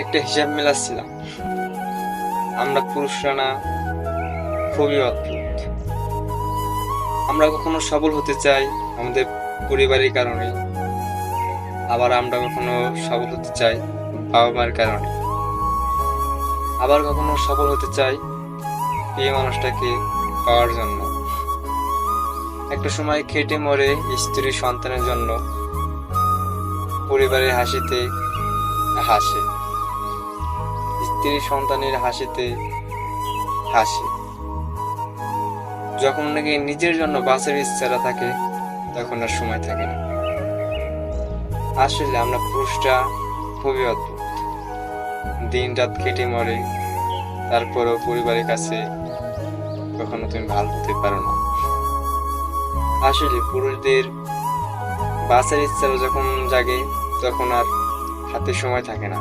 একটা হিসাব মেলাচ্ছিলাম। আমরা পুরুষরা না খুবই অদ্ভুত। আমরা কখনো সফল হতে চাই আমাদের পরিবারের কারণে, আবার আমরা কখনো সফল হতে চাই বাবা মার কারণে, আবার কখনো সফল হতে চাই প্রিয় মানুষটাকে পাওয়ার জন্য। একটা সময় খেটে মরে স্ত্রী সন্তানের জন্য পরিবারের হাসিতে হাসে, স্ত্রী সন্তানের হাসিতে হাসে। যখন নাকি নিজের জন্য বাঁচার ইচ্ছাটা থাকে তখন আর সময় থাকে না। আসলে আমরা পুরুষরা খুবই অদ্ভুত। দিন রাত কেটে মরে, তারপরেও পরিবারের কাছে কখনো তুমি ভালো হতে পারো না। আসলে পুরুষদের বাঁচার ইচ্ছা যখন জাগে তখন আর হাতে সময় থাকে না।